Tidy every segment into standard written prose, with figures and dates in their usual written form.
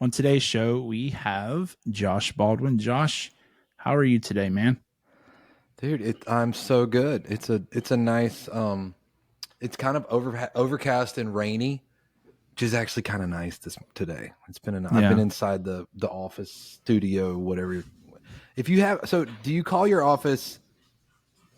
On today's show, we have Josh Baldwin. Josh, how are you today, man? Dude, I'm so good. It's a nice it's kind of overcast and rainy, which is actually kind of nice today. I've been inside the office studio, whatever. Do you call your office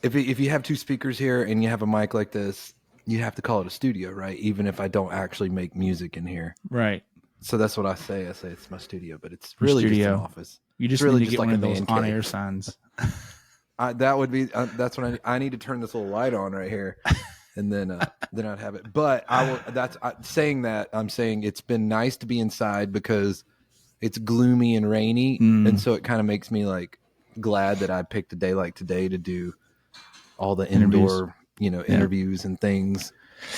if you have two speakers here and you have a mic like this, you have to call it a studio, right? Even if I don't actually make music in here. Right. So that's what I say. I say it's my studio, but it's really just an office. You just really need to just get like one a of those man cave. on-air signs. That would be that's when I need to turn this little light on right here, and then I'd have it. But saying that, I'm saying it's been nice to be inside because it's gloomy and rainy, and so it kind of makes me like glad that I picked a day like today to do all the indoor interviews and things.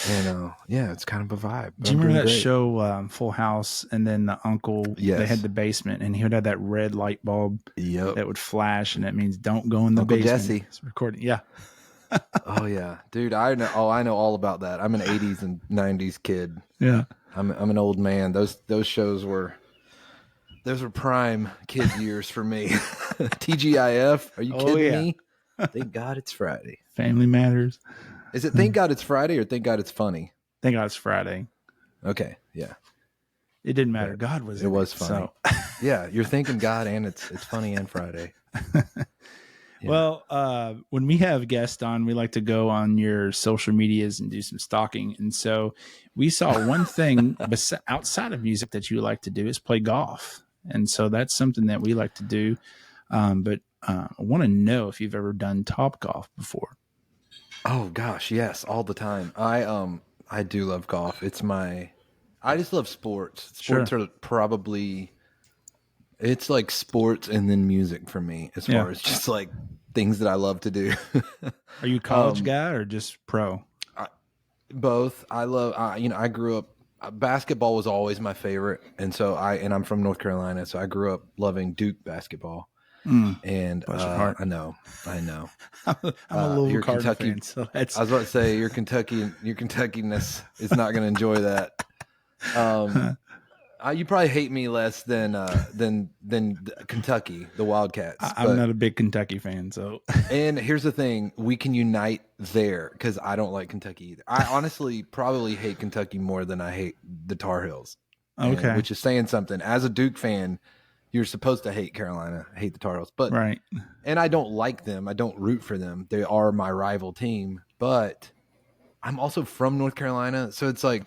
And it's kind of a vibe. Do you remember that show Full House? And then the uncle, they had the basement, and he would have that red light bulb that would flash, and that means don't go in the Uncle basement. Jesse. It's recording. Yeah. Oh yeah, dude. I know all about that. I'm an '80s and '90s kid. Yeah. I'm an old man. Those shows were prime kid years for me. TGIF. Are you kidding me? Thank God it's Friday. Family Matters. Is it Thank God it's Friday or Thank God it's funny? Thank God it's Friday. Okay, yeah. It didn't matter. God was. It was funny. So. Yeah, you're thanking God, and it's funny and Friday. Yeah. Well, when we have guests on, we like to go on your social medias and do some stalking. And so we saw one thing outside of music that you like to do is play golf. And so that's something that we like to do. But I want to know if you've ever done Top Golf before. Oh gosh, yes, all the time. I do love golf. I just love sports. Sports are probably, it's like sports and then music for me as far as just like things that I love to do. Are you a college guy or just pro? Both. I love, I grew up, basketball was always my favorite. And so I'm from North Carolina. So I grew up loving Duke basketball. And I know. I'm a little Kentucky fan, so that's... I was about to say your Kentuckiness is not going to enjoy that. You probably hate me less than Kentucky, the Wildcats. I'm not a big Kentucky fan, so. And here's the thing: we can unite there because I don't like Kentucky either. I honestly probably hate Kentucky more than I hate the Tar Heels. Okay, which is saying something. As a Duke fan, you're supposed to hate Carolina, hate the Tar Heels, but right. And I don't like them. I don't root for them. They are my rival team, but I'm also from North Carolina, so it's like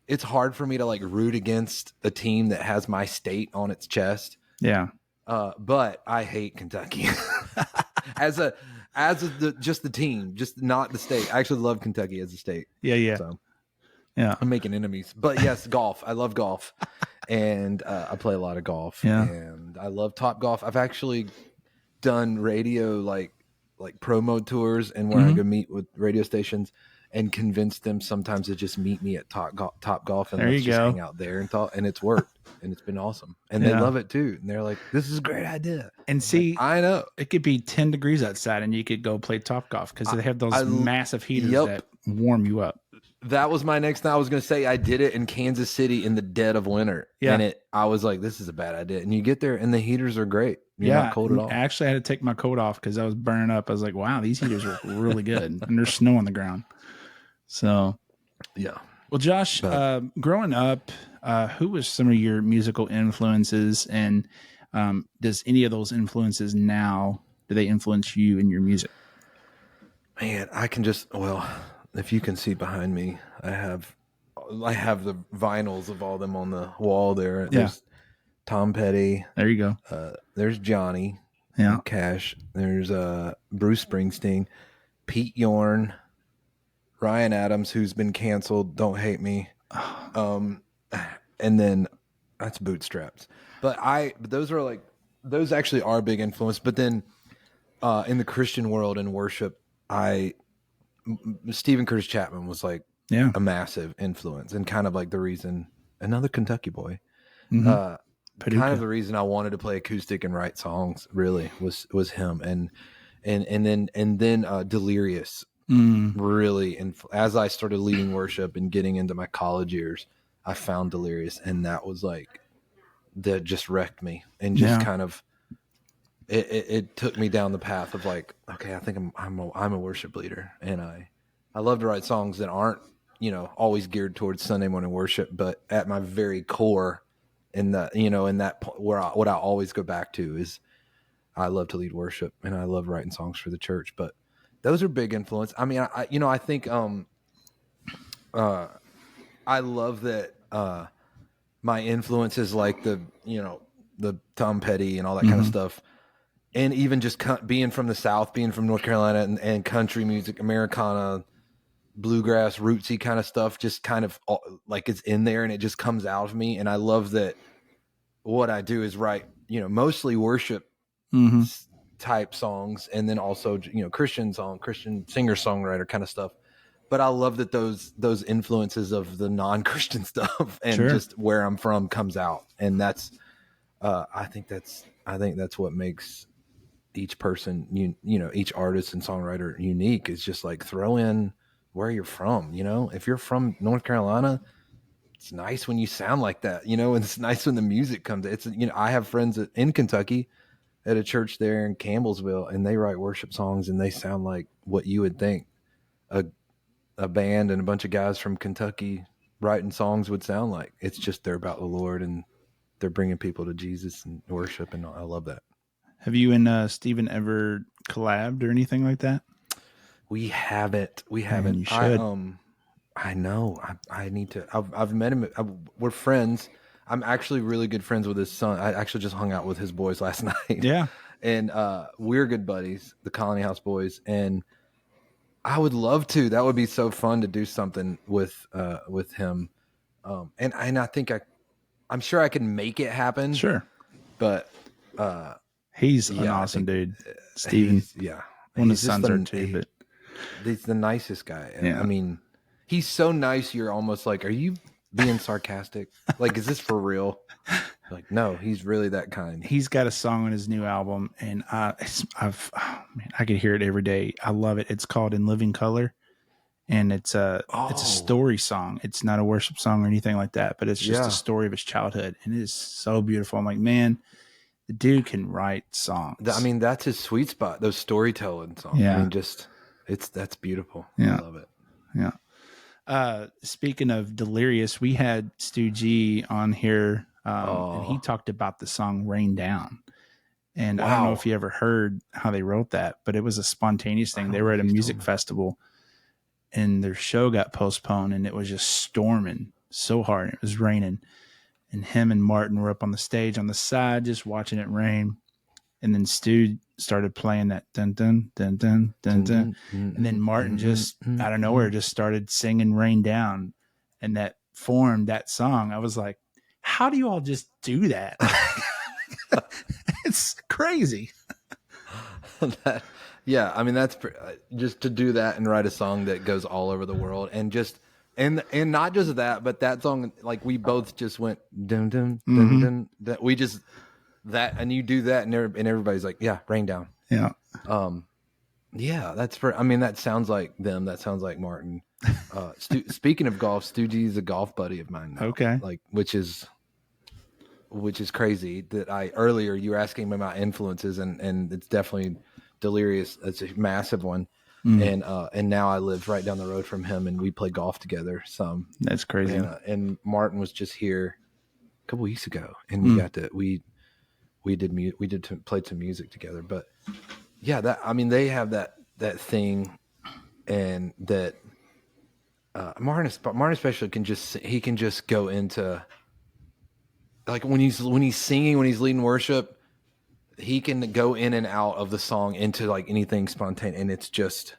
it's hard for me to like root against a team that has my state on its chest. Yeah. But I hate Kentucky as just the team, just not the state. I actually love Kentucky as a state. Yeah. So yeah, I'm making enemies, but yes, golf. I love golf. And I play a lot of golf, and I love Top Golf. I've actually done radio like promo tours, and where I go meet with radio stations and convince them sometimes to just meet me at Top Golf and let's just hang out there and talk. And it's worked, and it's been awesome, and they love it too. And they're like, "This is a great idea." And see, I know it could be 10 degrees outside, and you could go play Top Golf because they have those massive heaters that warm you up. That was my next thing. I was going to say I did it in Kansas City in the dead of winter. Yeah. And I was like, this is a bad idea. And you get there and the heaters are great. You're not cold at all. I actually had to take my coat off because I was burning up. I was like, wow, these heaters are really good. And there's snow on the ground. So, yeah. Well, Josh, growing up, who was some of your musical influences? And does any of those influences now, do they influence you in your music? Man, I can if you can see behind me, I have the vinyls of all them on the wall there. There's Tom Petty. There you go. There's Johnny. Yeah. Cash. There's Bruce Springsteen, Pete Yorn, Ryan Adams, who's been canceled. Don't hate me. And then that's Bootstraps. But those actually are big influence. But then in the Christian world and worship, Stephen Curtis Chapman was like a massive influence and kind of like the reason, another Kentucky boy, kind of the reason I wanted to play acoustic and write songs really was him. And then Delirious really, and as I started leading worship and getting into my college years, I found Delirious, and that was like that just wrecked me and just kind of, it took me down the path of like, okay, I think I'm a worship leader, and I love to write songs that aren't, always geared towards Sunday morning worship, but at my very core, in that what I always go back to is I love to lead worship and I love writing songs for the church. But those are big influence. I mean, I think I love that my influences like the Tom Petty and all that kind of stuff. And even just being from the South, being from North Carolina, and country music, Americana, bluegrass, rootsy kind of stuff, just kind of like it's in there and it just comes out of me. And I love that what I do is write, mostly worship type songs, and then also, Christian singer-songwriter kind of stuff. But I love that those influences of the non-Christian stuff and just where I'm from comes out. And that's, I think that's what makes each person, each artist and songwriter unique, is just like throw in where you're from. If you're from North Carolina, it's nice when you sound like that, and it's nice when the music comes. It's, I have friends in Kentucky at a church there in Campbellsville, and they write worship songs and they sound like what you would think a band and a bunch of guys from Kentucky writing songs would sound like. It's just, they're about the Lord and they're bringing people to Jesus and worship. And I love that. Have you and Steven ever collabed or anything like that? We haven't. Man, you should. I know. I need to. I've met him. We're friends. I'm actually really good friends with his son. I actually just hung out with his boys last night. Yeah. And we're good buddies, the Colony House boys. And I would love to. That would be so fun to do something with him. And I think I'm sure I can make it happen. Sure. But he's an awesome dude. Steven. One of his sons are too, but he's the nicest guy. Yeah. I mean, he's so nice. You're almost like, are you being sarcastic? Like, is this for real? Like, no, he's really that kind. He's got a song on his new album, and I could hear it every day. I love it. It's called "In Living Color," and it's a story song. It's not a worship song or anything like that, but it's just a story of his childhood, and it is so beautiful. I'm like, man, the dude can write songs. I mean, that's his sweet spot. Those storytelling songs. Yeah. I mean, that's beautiful. Yeah. I love it. Yeah. Speaking of Delirious, we had Stu G on here, and he talked about the song "Rain Down." And I don't know if you ever heard how they wrote that, but it was a spontaneous thing. They were at a music festival, and their show got postponed, and it was just storming so hard. It was raining, and him and Martin were up on the stage on the side just watching it rain. And then Stu started playing that dun dun dun dun dun dun, and then Martin just out of nowhere just started singing "Rain Down," and that formed that song. I was like, how do you all just do that? It's crazy. Yeah, I mean, that's just to do that and write a song that goes all over the world, and just and not just that, but that song, like, we both just went dun dun dun dun. That we just and you do that, and everybody's like, yeah, "Rain Down." Yeah. Yeah, that sounds like them. That sounds like Martin. Speaking of golf, Stu G is a golf buddy of mine now. Okay. Like, which is crazy that earlier you were asking me about influences, and it's definitely Delirious. It's a massive one. And now I live right down the road from him, and we play golf together some. That's crazy. And Martin was just here a couple weeks ago, and we got to, we did play some music together. But yeah, they have that thing, and that Martin especially can just go into, like, when he's singing, when he's leading worship, he can go in and out of the song into like anything spontaneous, and it's just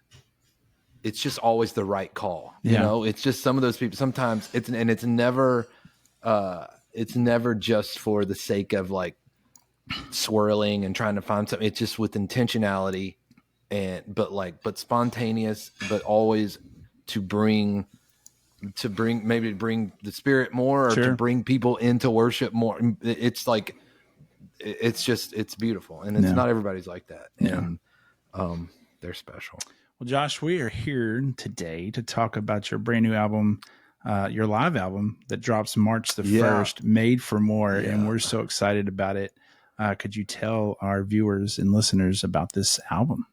always the right call. It's just some of those people. Sometimes it's never just for the sake of like swirling and trying to find something. It's just with intentionality, but spontaneous, but always to bring the Spirit more, or to bring people into worship more. It's like, it's beautiful, and it's not everybody's like that. And they're special. Well, Josh, we are here today to talk about your brand new album, your live album that drops March the 1st, Made for More, and we're so excited about it. Could you tell our viewers and listeners about this album?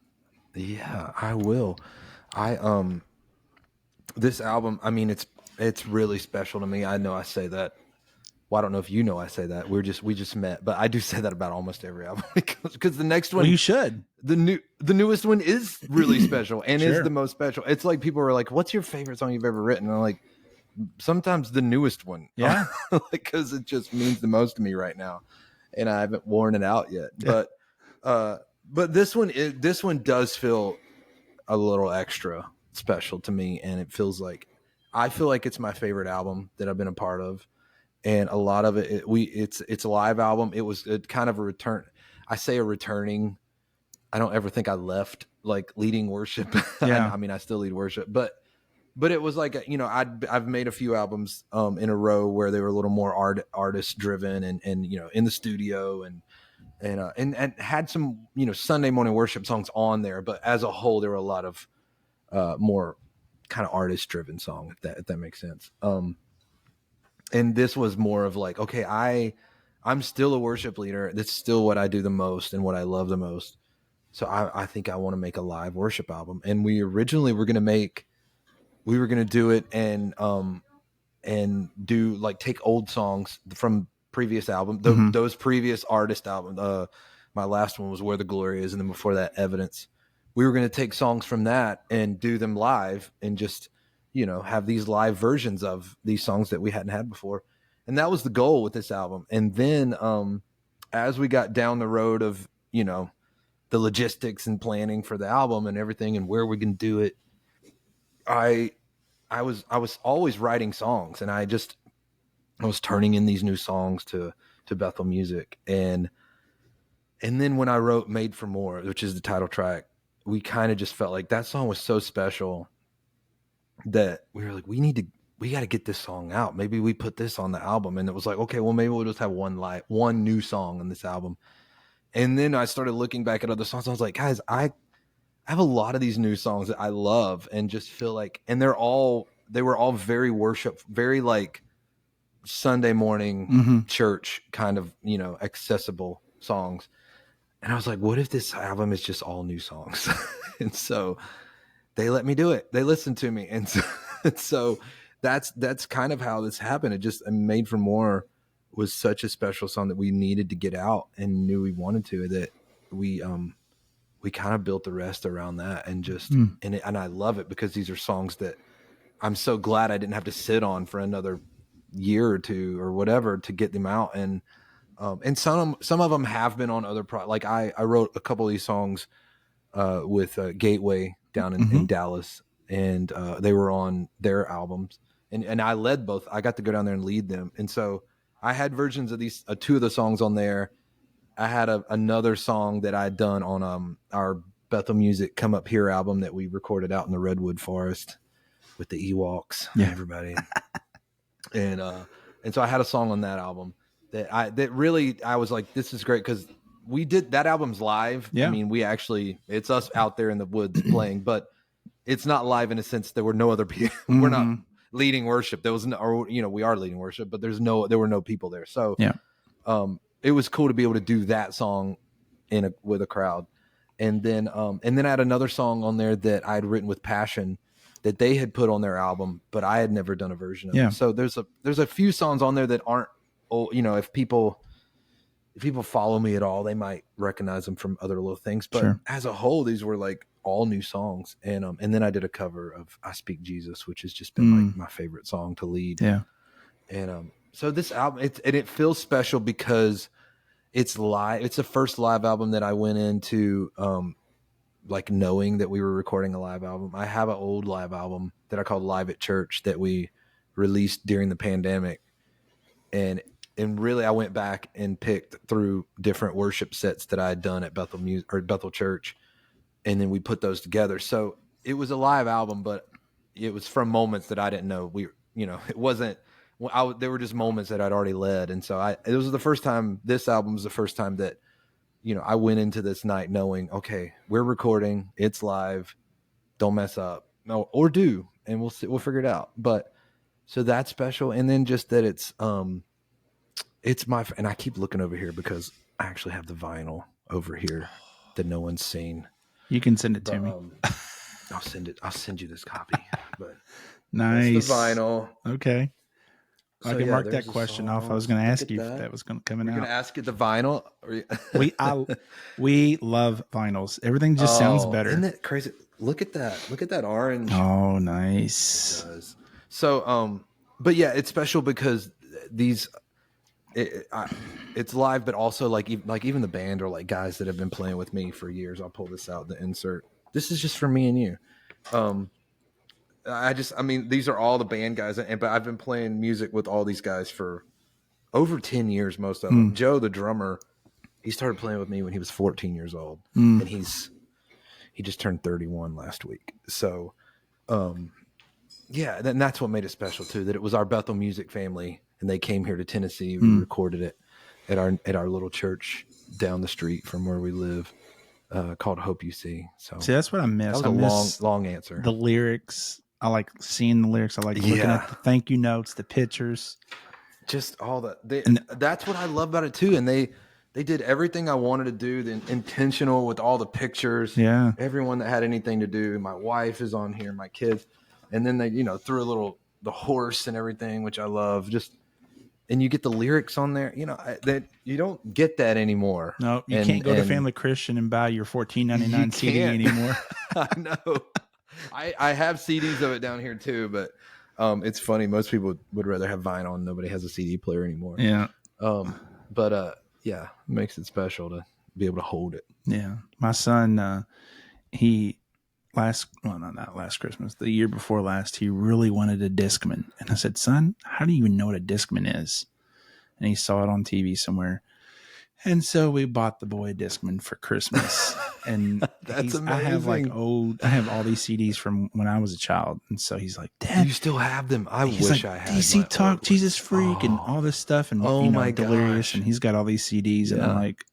Yeah, I will. This album, I mean, it's really special to me. I know I say that. Well, I don't know if you know I say that. We just met, but I do say that about almost every album because the next one, well, you should. The newest one is really special and is the most special. It's like people are like, "What's your favorite song you've ever written?" And I'm like, sometimes the newest one, because it just means the most to me right now, and I haven't worn it out yet. But this one does feel a little extra special to me, and it feels like I feel like it's my favorite album that I've been a part of. And a lot of it's a live album. It was kind of a return. I say a returning. I don't ever think I left like leading worship. I mean, I still lead worship, but it was like, I've made a few albums in a row where they were a little more artist driven and in the studio and had some Sunday morning worship songs on there. But as a whole, there were a lot of more kind of artist driven song, if that makes sense. And this was more of like, okay, I'm still a worship leader. That's still what I do the most and what I love the most. So I think I want to make a live worship album. And we originally were going to do it and do like take old songs from previous album, those previous artist album. My last one was Where the Glory Is. And then before that, Evidence. We were going to take songs from that and do them live and just, have these live versions of these songs that we hadn't had before. And that was the goal with this album. And then as we got down the road of, the logistics and planning for the album and everything and where we can do it, I was always writing songs, and I was turning in these new songs to Bethel Music. And then when I wrote Made for More, which is the title track, we kind of just felt like that song was so special that we were like, we got to get this song out. Maybe we put this on the album. And it was like, okay, well, maybe we'll just have one new song on this album. And then I started looking back at other songs. I was like, guys, I have a lot of these new songs that I love and just feel like, and they were all very worship, very like Sunday morning church kind of, accessible songs. And I was like, what if this album is just all new songs? And so they let me do it. They listened to me. And so that's kind of how this happened. It just Made for More was such a special song that we needed to get out and knew we wanted to, that we kind of built the rest around that and just, and I love it because these are songs that I'm so glad I didn't have to sit on for another year or two or whatever to get them out. And some of them have been on other like I wrote a couple of these songs with Gateway down in Dallas, and they were on their albums, and I led both. I got to go down there and lead them, and so I had versions of these two of the songs on there. I had another song that I had done on our Bethel Music Come Up Here album that we recorded out in the Redwood Forest with the Ewoks and everybody, and so I had a song on that album that really I was like, this is great because we did that album's live. I mean, it's us out there in the woods playing, but it's not live in a sense. There were no other people. We're not leading worship. There was no, or, we are leading worship, but there were no people there. So, it was cool to be able to do that song with a crowd. And then I had another song on there that I had written with Passion that they had put on their album, but I had never done a version of it. So there's a few songs on there that aren't, if people follow me at all, they might recognize them from other little things. But as a whole, these were like all new songs. And then I did a cover of I Speak Jesus, which has just been like my favorite song to lead. Yeah. And so this album, it feels special because it's live. It's the first live album that I went into like knowing that we were recording a live album. I have an old live album that I called Live at Church that we released during the pandemic. And really, I went back and picked through different worship sets that I had done at Bethel Bethel Church, and then we put those together. So it was a live album, but it was from moments that I didn't know. It wasn't. There were just moments that I'd already led, and so it was the first time. This album was the first time that I went into this night knowing, okay, we're recording, it's live, don't mess up, no, or do, and we'll figure it out. But So that's special. And then just that it's and I keep looking over here because I actually have the vinyl over here that no one's seen. You can send it to me. I'll send you this copy. But nice. That's the vinyl. Okay. So, I can mark that question off. I was going to ask you if that was coming out. You're going to ask it the vinyl? we love vinyls. Everything just sounds better. Isn't that crazy? Look at that. Look at that orange. Oh, nice. It does. So, but yeah, it's special because it's live, but also like even the band or like guys that have been playing with me for years. I'll pull this out, the insert. This is just for me and you. These are all the band guys, but I've been playing music with all these guys for over 10 years, most of them. Joe, the drummer, he started playing with me when he was 14 years old, and he just turned 31 last week. So, yeah, and that's what made it special too, that it was our Bethel music family, and they came here to Tennessee. We recorded it at our little church down the street from where we live, called Hope You See. So see, that's what I miss. That was a long answer. The lyrics. I like seeing the lyrics. I like looking at the thank you notes, the pictures. Just all that. That's what I love about it too. And they did everything I wanted to do, intentional with all the pictures. Yeah. Everyone that had anything to do. My wife is on here, my kids. And then they, threw the horse and everything, which I love. And you get the lyrics on there. That you don't get that anymore. No, you can't go to Family Christian and buy your $14.99 CD anymore. I know. I have CDs of it down here too, but it's funny. Most people would rather have vinyl, and nobody has a CD player anymore. Yeah. But yeah, it makes it special to be able to hold it. Yeah. My son, not last Christmas, the year before last, he really wanted a Discman. And I said, son, how do you even know what a Discman is? And he saw it on TV somewhere. And so we bought the boy a Discman for Christmas. And that's amazing. I have all these CDs from when I was a child. And so he's like, Dad, you still have them? I wish like, I had. DC Talk, Jesus Freak, and all this stuff. And my Delirious. Gosh. And he's got all these CDs. And I'm like,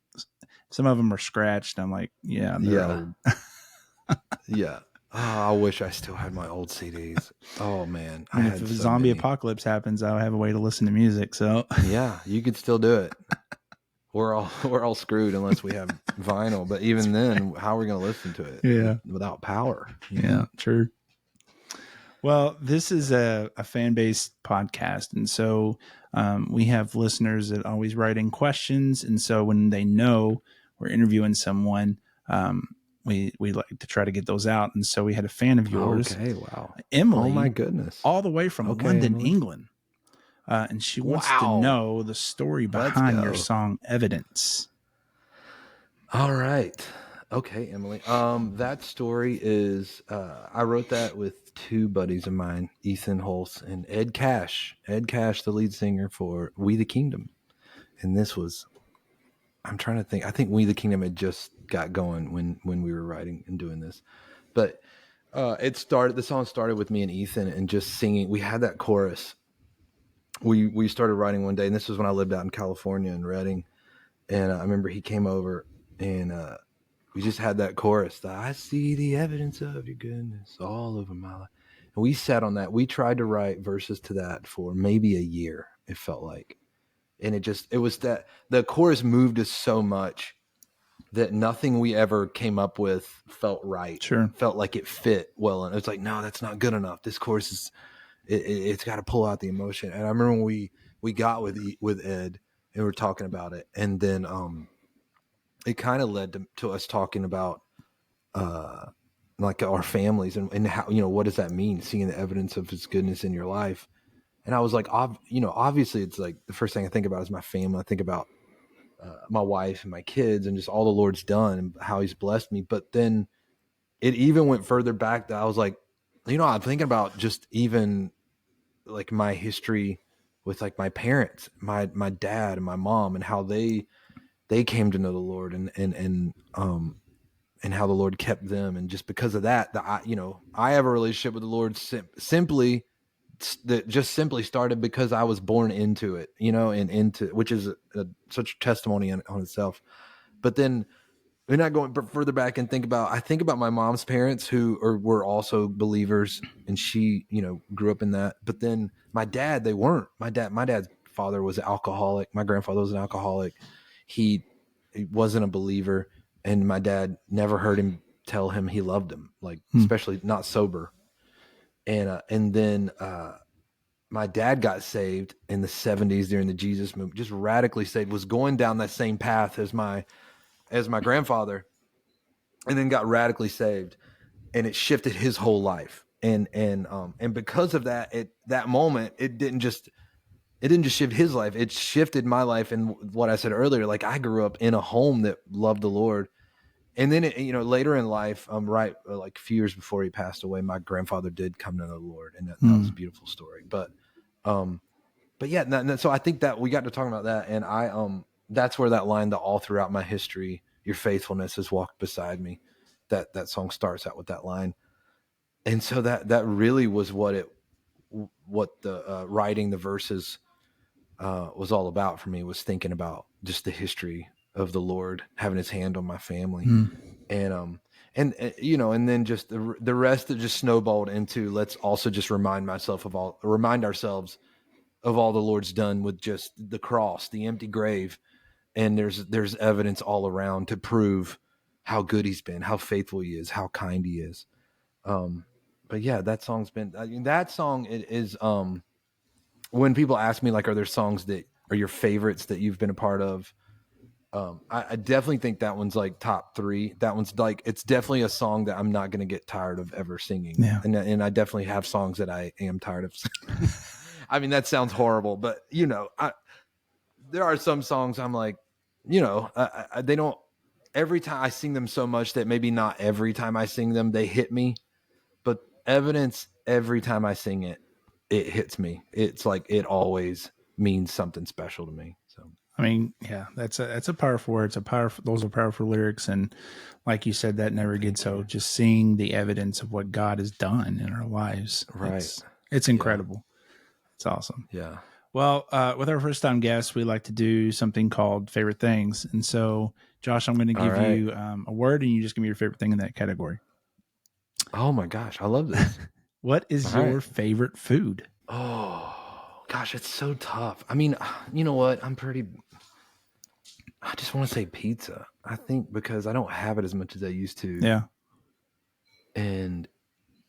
some of them are scratched. I'm like, yeah, they're old. Yeah. Oh, I wish I still had my old CDs. Oh man. If a zombie apocalypse happens, I'll have a way to listen to music. So yeah, you could still do it. We're all screwed unless we have vinyl. But even then, how are we going to listen to it? Yeah, without power. Yeah, true. Well, this is a fan-based podcast, and so we have listeners that always write in questions. And so when they know we're interviewing someone, we like to try to get those out. And so we had a fan of yours. Okay, wow, Emily. Oh my goodness, all the way from London, Emily. England. And she wants to know the story behind your song Evidence. All right. Okay, Emily. That story is, I wrote that with two buddies of mine, Ethan Hulse and Ed Cash. Ed Cash, the lead singer for We the Kingdom. And this was, I'm trying to think, I think We the Kingdom had just got going when we were writing and doing this. But the song started with me and Ethan and just singing. We had that chorus. We started writing one day, and this was when I lived out in California in Redding. And I remember he came over, and we just had that chorus. I see the evidence of your goodness all over my life. And we sat on that. We tried to write verses to that for maybe a year, it felt like. And it was that the chorus moved us so much that nothing we ever came up with felt right. Sure. Felt like it fit well. And it's like, no, that's not good enough. This chorus is... It's got to pull out the emotion. And I remember when we got with Ed and we were talking about it, and then it kind of led to us talking about like our families and how, what does that mean, seeing the evidence of his goodness in your life. And I was like, obviously it's like the first thing I think about is my family. I think about my wife and my kids and just all the Lord's done and how he's blessed me. But then it even went further back that I was like, I'm thinking about just even like my history with like my parents, my dad and my mom, and how they came to know the Lord and how the Lord kept them. And just because of that, I have a relationship with the Lord simply started because I was born into it, and into, which is such a testimony on itself. But then we're not going further back and I think about my mom's parents who were also believers, and she, grew up in that. But then my dad, they weren't. My dad's father was an alcoholic. My grandfather was an alcoholic. He wasn't a believer, and my dad never heard him tell him he loved him, like especially not sober. And then my dad got saved in the 70s during the Jesus movement, just radically saved, was going down that same path as my grandfather, and then got radically saved, and it shifted his whole life. And because of that, that moment, it didn't just shift his life, it shifted my life. And what I said earlier, like I grew up in a home that loved the Lord. And then, later in life, like a few years before he passed away, my grandfather did come to know the Lord, and that was a beautiful story. But yeah, so I think that we got to talking about that, and that's where that line, that all throughout my history, your faithfulness has walked beside me. That song starts out with that line, and so that really was what the writing the verses was all about for me. Was thinking about just the history of the Lord having His hand on my family, and then just the rest that just snowballed into, let's also just remind ourselves of all the Lord's done with just the cross, the empty grave. And there's evidence all around to prove how good He's been, how faithful He is, how kind He is. But yeah, that song is, when people ask me, like, are there songs that are your favorites that you've been a part of? I definitely think that one's like top 3. That one's like, it's definitely a song that I'm not going to get tired of ever singing. Yeah. And I definitely have songs that I am tired of singing. I mean, that sounds horrible, but there are some songs I'm like, they don't, every time I sing them so much that maybe not every time I sing them, they hit me, but Evidence, every time I sing it, it hits me. It's like, it always means something special to me. So, I mean, yeah, that's a powerful word. Those are powerful lyrics. And like you said, that never gets old. Just seeing the evidence of what God has done in our lives. right. It's incredible. Yeah. It's awesome. Yeah. Well, with our first time guests, we like to do something called favorite things. And so, Josh, I'm going to give you a word, and you just give me your favorite thing in that category. Oh my gosh, I love this. What is your favorite food? Oh gosh, it's so tough. I mean, you know what? I just want to say pizza. I think because I don't have it as much as I used to. Yeah. And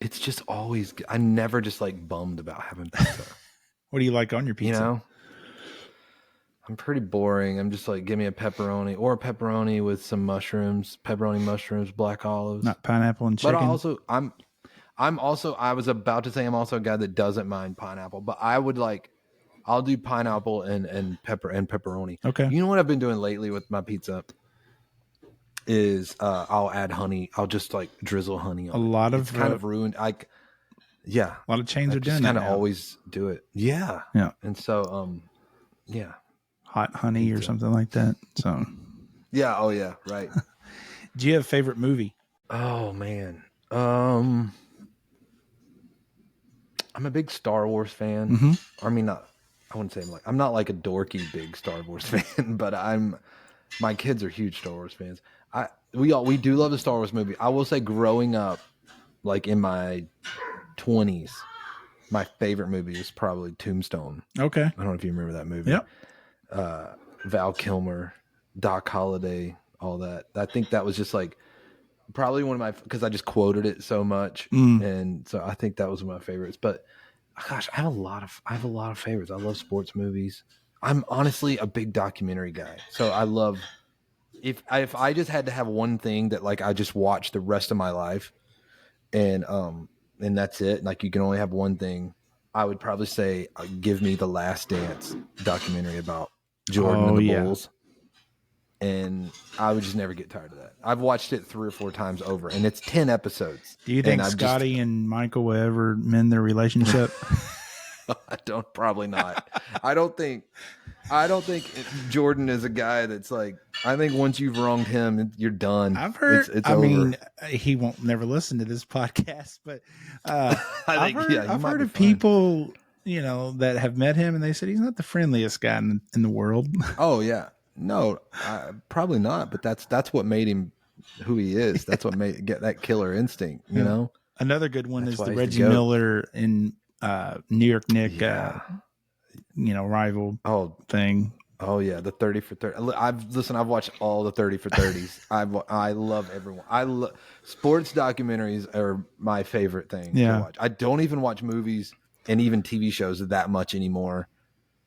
it's just always, I never just like bummed about having pizza. What do you like on your pizza? I'm pretty boring. I'm just like, give me a pepperoni with some mushrooms, black olives. Not pineapple and chicken. But I was about to say, I'm also a guy that doesn't mind pineapple, but I'll do pineapple and pepperoni. Okay. You know what I've been doing lately with my pizza is I'll add honey. I'll just like drizzle honey on it. It's kind of ruined. Yeah. A lot of chains are doing that. Kind of always do it. Yeah. Yeah. And so, yeah. Hot honey or something like that. So. Yeah. Oh yeah. Right. Do you have a favorite movie? Oh man. I'm a big Star Wars fan. Mm-hmm. I mean, I wouldn't say I'm not like a dorky big Star Wars fan, but my kids are huge Star Wars fans. We do love the Star Wars movie. I will say, growing up, like in my 20s, my favorite movie is probably Tombstone. Okay. I don't know if you remember that movie. Yep. Val Kilmer, Doc Holliday, all that. I think that was just like probably one of my, because I just quoted it so much, and so I think that was one of my favorites. But gosh, I have a lot of favorites. I love sports movies. I'm honestly a big documentary guy, so I love. If I just had to have one thing that like I just watch the rest of my life, and that's it. Like you can only have one thing. I would probably say, give me the Last Dance documentary about Jordan and the Bulls. And I would just never get tired of that. I've watched it 3 or 4 times over, and it's 10 episodes. Do you think Scotty and Michael will ever mend their relationship? Probably not. I don't think Jordan is a guy that's like, I think once you've wronged him, you're done. I've heard, it's over. mean, he won't never listen to this podcast, but I've heard of people, that have met him, and they said he's not the friendliest guy in the world. Oh yeah. No, probably not. But that's what made him who he is. That's what made get that killer instinct, you know. Another good one That's is why the he's the Reggie GOAT. Miller in New York Nick, rival thing. Oh yeah, the 30 for 30. I've watched all the 30 for 30s. I love everyone. Sports documentaries are my favorite thing to watch. I don't even watch movies and even TV shows that much anymore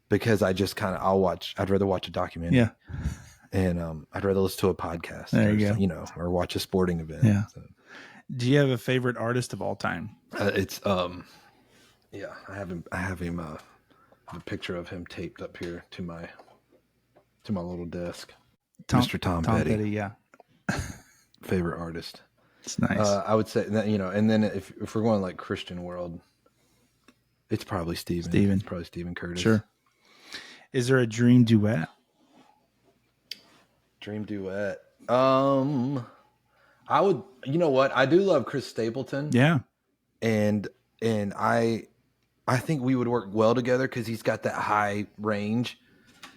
because I just I'd rather watch a documentary. Yeah. And I'd rather listen to a podcast or watch a sporting event. Yeah. So. Do you have a favorite artist of all time? I have him a picture of him taped up here to my little desk. Mr. Tom Petty. Yeah. Favorite artist. It's nice. I would say that, and then if we're going like Christian world, it's probably Steven. It's probably Stephen Curtis. Sure. Is there a dream duet? Dream duet. I would, I do love Chris Stapleton. Yeah. And I think we would work well together because he's got that high range.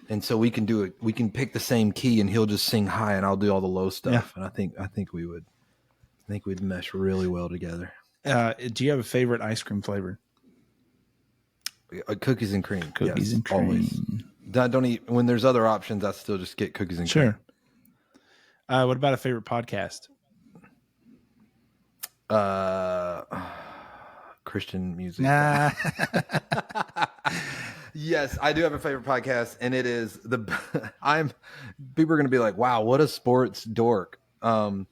And so we can pick the same key and he'll just sing high and I'll do all the low stuff. Yeah. And I think we'd mesh really well together. Do you have a favorite ice cream flavor? Cookies and cream. Cookies and cream. Always. Don't eat when there's other options. I still just get cookies and cream. Sure. What about a favorite podcast? Christian music. Yes, I do have a favorite podcast, and it is people are going to be like, "Wow, what a sports dork." I'm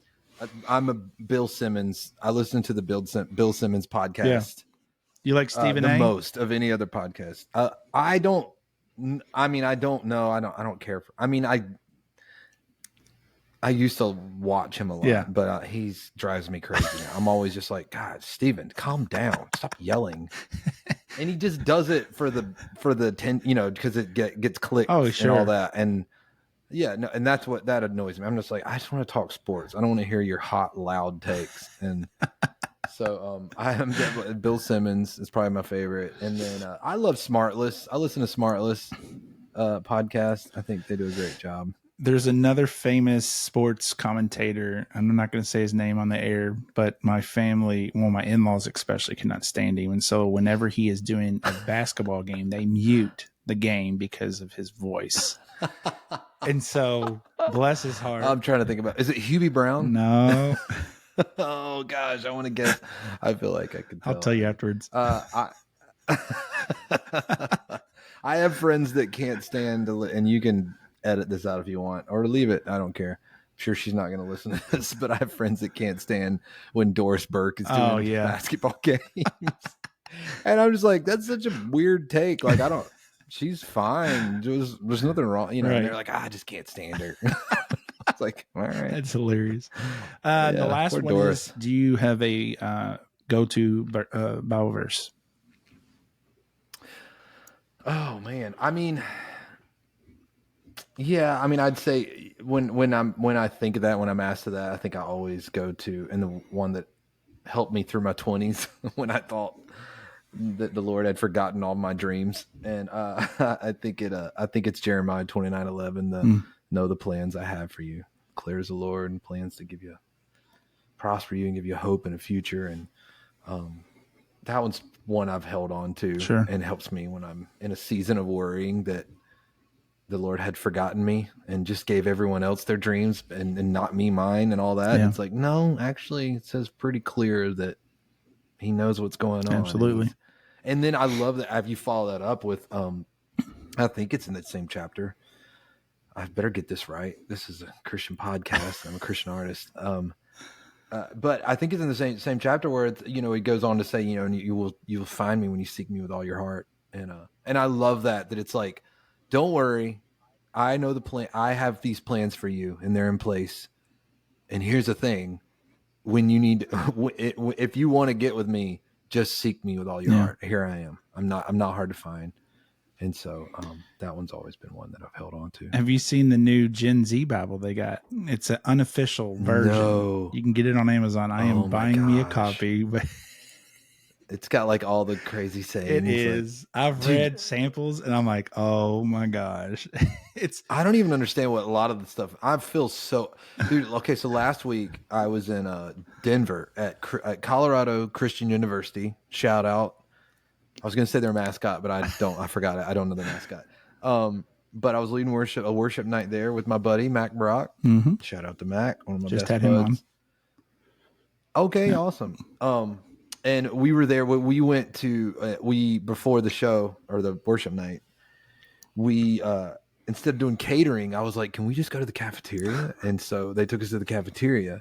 a Bill Simmons. I listen to the Bill Simmons podcast. Yeah. You like Stephen A? The most of any other podcast. I don't know. I don't care for. I used to watch him a lot, but he drives me crazy now. I'm always just like, God, Steven, calm down. Stop yelling. And he just does it for the 10, because it gets clicks and all that. And and that's what that annoys me. I'm just like, I just want to talk sports. I don't want to hear your hot, loud takes. And so I am Bill Simmons is probably my favorite. And then I love Smartless. I listen to Smartless podcast. I think they do a great job. There's another famous sports commentator. I'm not going to say his name on the air, but my family, my in-laws especially, cannot stand him. And so whenever he is doing a basketball game, they mute the game because of his voice. And so, bless his heart. I'm trying to think about. Is it Hubie Brown? No. Oh gosh, I want to guess. I feel like I could. I'll tell you afterwards. I have friends that can't stand and you can edit this out if you want or leave it. I don't care. I'm sure she's not going to listen to this, but I have friends that can't stand when Doris Burke is doing basketball games. And I'm just like, that's such a weird take. Like, she's fine. There's nothing wrong. Right. And they're like, I just can't stand her. It's like, all right. That's hilarious. The last one Doris. Is, do you have a go-to Bible verse? Oh man. I'd say when I think of that, when I'm asked of that, I think I always go to, and the one that helped me through my 20s when I thought that the Lord had forgotten all my dreams. And I think it's Jeremiah 29:11. Know the plans I have for you, declares the Lord, and plans to give you, prosper you and give you hope and a future. And that one's one I've held on to and helps me when I'm in a season of worrying that the Lord had forgotten me and just gave everyone else their dreams and not me mine and all that. Yeah. It's like, no, actually it says pretty clear that he knows what's going on. Absolutely. And then I love that. Have you follow that up with, I think it's in that same chapter. I better get this right. This is a Christian podcast. I'm a Christian artist. But I think it's in the same chapter where it's, it goes on to say, and you will find me when you seek me with all your heart. And I love that it's like, don't worry. I know the plan. I have these plans for you and they're in place. And here's the thing. When you need, if you want to get with me, just seek me with all your heart. Here I am. I'm not hard to find. And so that one's always been one that I've held on to. Have you seen the new Gen Z Bible they got? It's an unofficial version. No. You can get it on Amazon. I am buying me a copy. But It's got like all the crazy sayings. It is. Like, I've read samples and I'm like, oh my gosh. I don't even understand what a lot of the stuff. I feel so, dude. Okay, so last week I was in Denver at Colorado Christian University. Shout out. I was going to say their mascot, but I don't. I forgot it. I don't know their mascot. But I was leading a worship night there with my buddy Mac Brock. Mm-hmm. Shout out to Mac, one of my Just best had buds. him on. Okay, yeah. Awesome. And we were there. We went to before the show or the worship night. We instead of doing catering, I was like, "Can we just go to the cafeteria?" And so they took us to the cafeteria,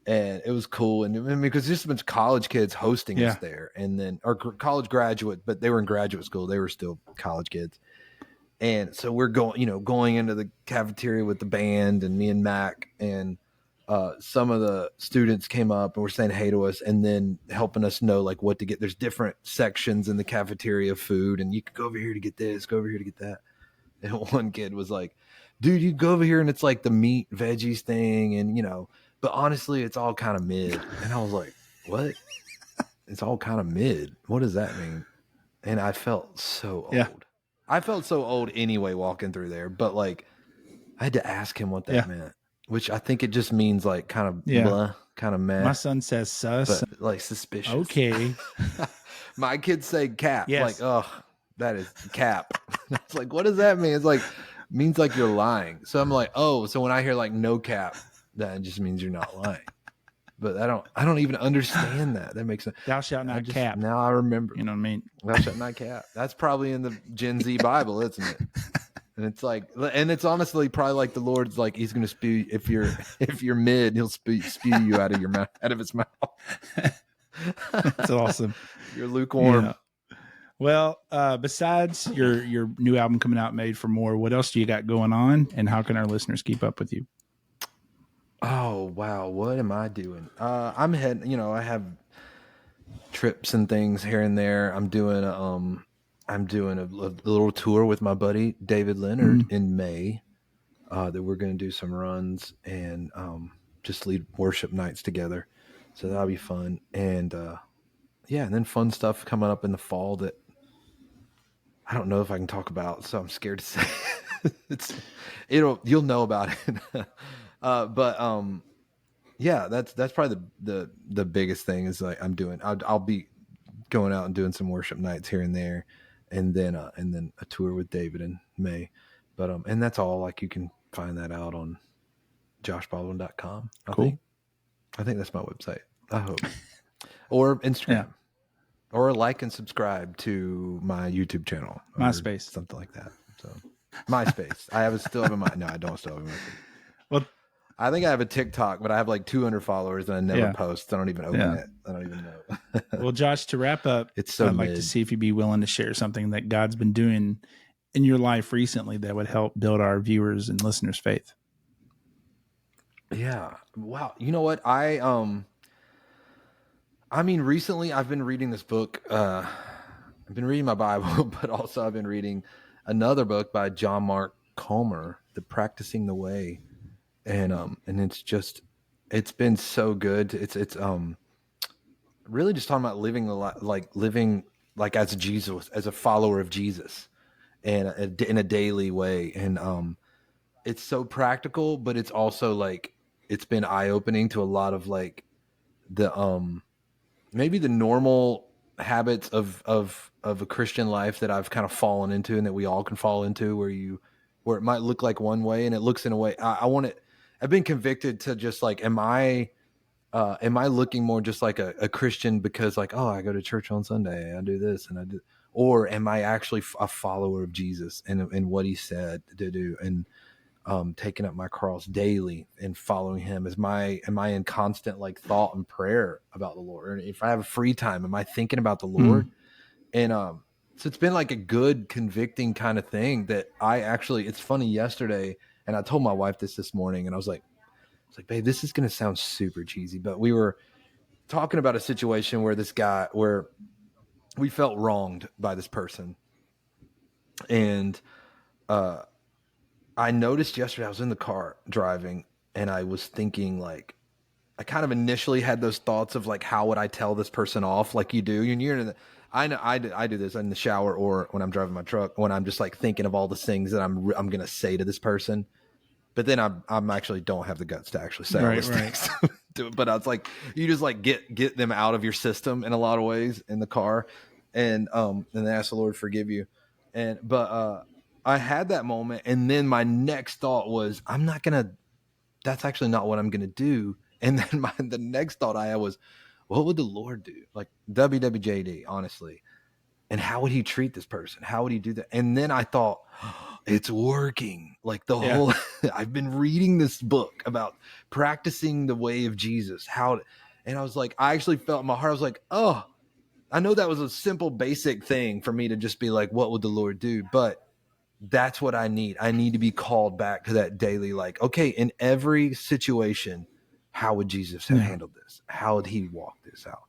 and it was cool. And I mean, because there's just a bunch of college kids hosting us there, and then or college graduate, but they were in graduate school. They were still college kids. And so we're going into the cafeteria with the band and me and Mac, and some of the students came up and were saying hey to us and then helping us know like what to get. There's different sections in the cafeteria of food, and you could go over here to get this, go over here to get that. And one kid was like, dude, you go over here and it's like the meat veggies thing, and but honestly it's all kind of mid. And I was like, what? It's all kind of mid? What does that mean? And I felt so old. Yeah. I felt so old anyway walking through there, but like I had to ask him what that meant, which I think it just means like kind of blah, kind of meh. My son says sus, but like suspicious. Okay. My kids say cap. Yes. Like, oh, that is cap. It's like, what does that mean? It's like means like you're lying. So I'm like, oh, so when I hear like no cap, that just means you're not lying. But I don't even understand that. That makes sense. Thou shalt not cap. Now I remember. You know what I mean? Thou shalt not cap. That's probably in the Gen Z Bible, isn't it? And it's like, and it's honestly probably like the Lord's like he's going to spew if you're mid, he'll spew you out of your mouth, out of his mouth. That's awesome. You're lukewarm. Yeah. Well, besides your new album coming out, Made for More, what else do you got going on, and how can our listeners keep up with you? Oh, wow. What am I doing? I'm heading, I have trips and things here and there. I'm doing a little tour with my buddy, David Leonard, in May, that we're going to do some runs and just lead worship nights together. So that'll be fun. And and then fun stuff coming up in the fall that I don't know if I can talk about, so I'm scared to say. You'll know about it. That's probably the biggest thing is like I'll be going out and doing some worship nights here and there, and then a tour with David in May. But and that's all. Like you can find that out on joshbaldwin.com. I think that's my website. I hope. Or Instagram. Or like and subscribe to my YouTube channel. MySpace. Something like that. So MySpace. still have a no, I don't still have a MySpace. Well, I think I have a TikTok, but I have like 200 followers and I never post. I don't even open it. I don't even know. Well, Josh, to wrap up, I'd like to see if you'd be willing to share something that God's been doing in your life recently that would help build our viewers and listeners' faith. Yeah. Wow. You know what? Recently I've been reading this book. I've been reading my Bible, but also I've been reading another book by John Mark Comer, The Practicing the Way. And it's been so good. It's really just talking about living like as Jesus, as a follower of Jesus, and in a daily way. And it's so practical, but it's also like it's been eye opening to a lot of like the maybe the normal habits of a Christian life that I've kind of fallen into, and that we all can fall into, where it might look like one way and it looks in a way. I've been convicted to just like, am I looking more just like a Christian because like, oh, I go to church on Sunday, I do this and I do, or am I actually a follower of Jesus and what he said to do, and taking up my cross daily and following him? Am I in constant like thought and prayer about the Lord? Or if I have free time, am I thinking about the Lord? And so it's been like a good convicting kind of thing that it's funny, yesterday, and I told my wife this morning, and I was like, babe, this is going to sound super cheesy, but we were talking about a situation where we felt wronged by this person. And I noticed yesterday, I was in the car driving, and I was thinking like, I kind of initially had those thoughts of like, how would I tell this person off? Like you do, you're in the, I know I do this in the shower or when I'm driving my truck, when I'm just like thinking of all the things that I'm going to say to this person. But then I'm actually don't have the guts to actually say all those things. But I was like, you just like get them out of your system in a lot of ways in the car, and ask the Lord forgive you. But I had that moment, and then my next thought was, that's actually not what I'm gonna do. And then the next thought I had was, what would the Lord do? Like WWJD, honestly. And how would he treat this person? How would he do that? And then I thought, oh, it's working. Like the whole, I've been reading this book about practicing the way of Jesus. And I was like, I actually felt in my heart, I was like, oh, I know that was a simple, basic thing for me to just be like, what would the Lord do? But that's what I need. I need to be called back to that daily, like, okay, in every situation, how would Jesus have handled this? How would he walk this out?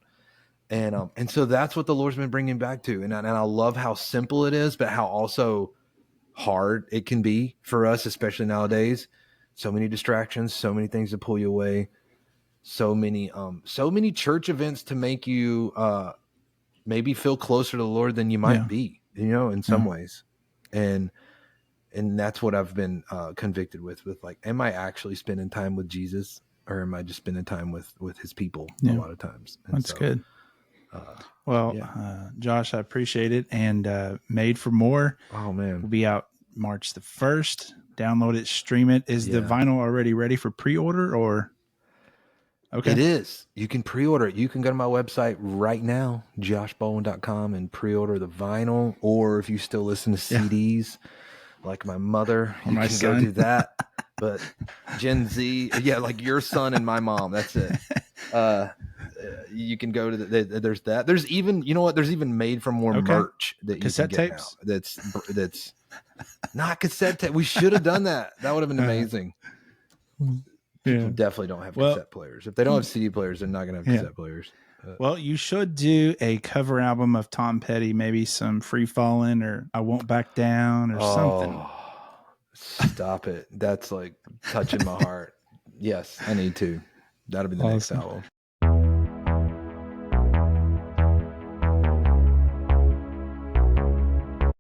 And so that's what the Lord's been bringing back to. And I love how simple it is, but how also hard it can be for us, especially nowadays. So many distractions, so many things to pull you away, so many church events to make you maybe feel closer to the Lord than you might be, in some ways. And that's what I've been convicted with like, am I actually spending time with Jesus, or am I just spending time with his people a lot of times? And that's good. Josh, I appreciate it. And Made for More. Oh man, will be out March the 1st. Download it, stream it. Is the vinyl already ready for pre-order, or? Okay. It is. You can pre-order it. You can go to my website right now, joshbaldwin.com, and pre-order the vinyl. Or if you still listen to CDs, like my mother, you can go do that. But Gen Z, like your son and my mom, that's it. You can go to there's that. There's even, there's even Made for More merch that you can get tapes now. That's not cassette tape. We should have done that. That would have been amazing. People definitely don't have cassette players. If they don't have CD players, they're not going to have cassette players. Well, you should do a cover album of Tom Petty, maybe some Free Fallin' or I Won't Back Down or something. Stop it. That's like touching my heart. Yes, I need to. That'll be the next album.